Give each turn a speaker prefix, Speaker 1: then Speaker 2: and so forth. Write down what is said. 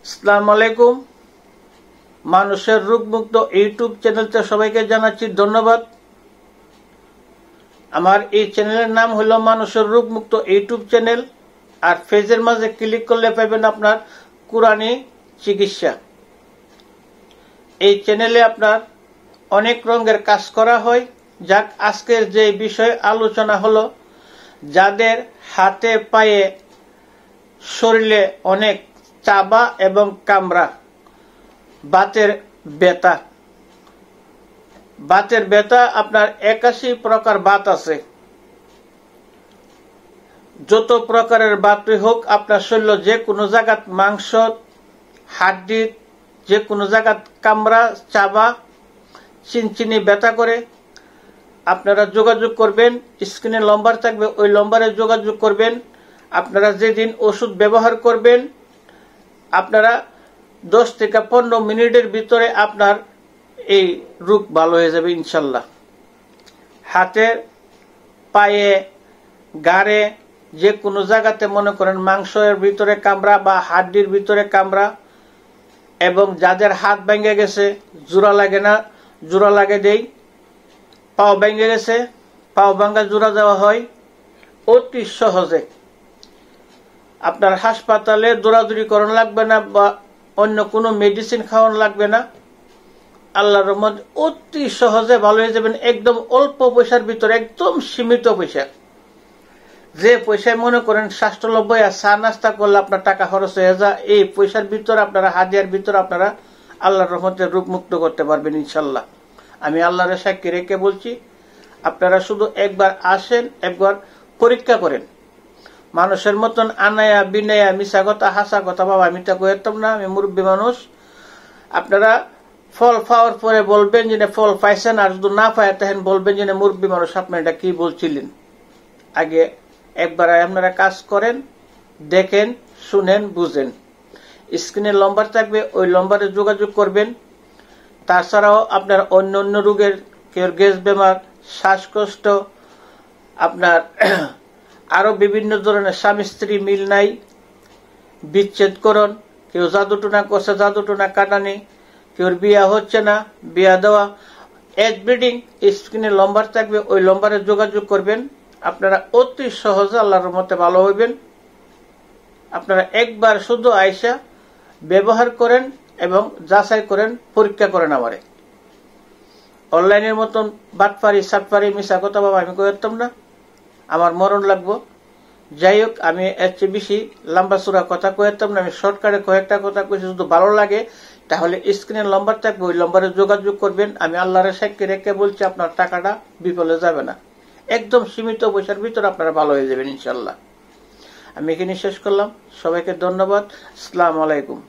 Speaker 1: আসসালামু আলাইকুম। মানুষের রোগমুক্ত ইউটিউব চ্যানেলতে সবাইকে জানাচ্ছি ধন্যবাদ। আমার এই চ্যানেলের নাম হলো মানুষের রোগমুক্ত ইউটিউব চ্যানেল। আর পেজের মাঝে ক্লিক করলে পাবেন আপনার কুরআনী চিকিৎসা। এই চ্যানেলে আপনার অনেক রঙের কাজ করা হয়। যাক, আজকের যে বিষয় আলোচনা হলো, যাদের হাতে পায়ে শরীরে অনেক চাবা এবং কামড়া, বাতের ব্যথা আপনার 81 প্রকার বাত আছে। যত প্রকারের বাতই হোক, আপনার শরীর যে কোনো জায়গাত মাংস হাড্ডি যে কোনো জায়গাত কামড়া চাবা চিনচিনি ব্যথা করে, আপনারা যোগাযোগ করবেন। স্ক্রিনে নম্বর থাকবে, ওই নম্বরে যোগাযোগ করবেন। আপনারা যেদিন ওষুধ ব্যবহার করবেন, আপনারা 10 থেকে 15 মিনিটের ভিতরে আপনার এই রোগ ভালো হয়ে যাবে ইনশাল্লাহ। হাতে পায়ে গাড়ে যে কোনো জায়গাতে মনে করেন মাংসের ভিতরে কামড়া বা হাড্ডির ভিতরে কামড়া, এবং যাদের হাত ভেঙে গেছে জোড়া লাগে না, জোড়া লাগে দেই। পাও ভেঙে গেছে, পাও ভাঙ্গা জোড়া দেওয়া হয় অতি সহজে। আপনার হাসপাতালে দৌড়াদৌড়ি করানো লাগবে না বা অন্য কোনো মেডিসিন খাওয়ানো লাগবে না। আল্লাহর রহমতে অতি সহজে ভালো হয়ে যাবেন। একদম অল্প পয়সার ভিতরে, একদম সীমিত পয়সা। যে পয়সায় মনে করেন স্বাস্থ্যলব্য চা নাস্তা করলে আপনার টাকা খরচ হয়ে যায়, এই পয়সার ভিতরে আপনারা হাদিয়ার ভিতরে আপনারা আল্লাহর রহমতে রোগ মুক্ত করতে পারবেন ইনশাল্লাহ। আমি আল্লাহর সাক্ষী রেখে বলছি, আপনারা শুধু একবার আসেন, একবার পরীক্ষা করেন। মানুষের মতন আনায়া বিনায়া মিশা কথা হাসা কথা বাবা আমি তা কইতাম না, আমি মুরব্বী মানুষ। আপনারা ফল পাওয়ার পরে বলবেন যে ফল পাইছেন, আর যদি না পায় তাহলে বলবেন যে মুরব্বী মানুষ আপনি এটা কি বলছিলেন। আগে একবার আপনারা কাজ করেন, দেখেন, শুনেন, বুঝেন। স্ক্রিনে নম্বর থাকবে, ওই নম্বরে যোগাযোগ করবেন। তাছাড়াও আপনার অন্য অন্য রোগের, কেউ গ্যাস বেমার, শ্বাসকষ্ট, আপনার আরো বিভিন্ন ধরনের স্বামী স্ত্রী মিল নাই, বিচ্ছেদকরণ, কেউ জাদুটোনা করছে, জাদুটোনা কাটানি, কেউ বিয়া হচ্ছে না, বিয়া দেওয়া, এজ ব্রিডিং, স্ক্রিনে নম্বর থাকবে, ওই নম্বরে যোগাযোগ করবেন। আপনারা অতি সহজে আল্লাহর রহমতে ভালো হইবেন। আপনারা একবার শুধু আয়সা ব্যবহার করেন এবং যাচাই করেন, পরীক্ষা করেন। আমারে অনলাইনের মতন বাটপারি সাটপারি মিশা কথা বাবা আমি কইতাম না, আমার মরণ লাগবো। যাই হোক, আমি এর চেয়ে বেশি লম্বা চূড়া কথা কইতাম না। আমি শর্টকাটে কয়েকটা কথা কইছি, যদি ভালো লাগে তাহলে স্ক্রিনের নম্বর থাকবে, ওই নম্বরে যোগাযোগ করবেন। আমি আল্লাহর সাক্ষী রেখে বলছি, আপনার টাকাটা বিফলে যাবে না। একদম সীমিত পয়সার ভিতরে আপনারা ভালো হয়ে যাবেন ইনশাল্লাহ। আমি এখানে শেষ করলাম। সবাইকে ধন্যবাদ। আসসালামু আলাইকুম।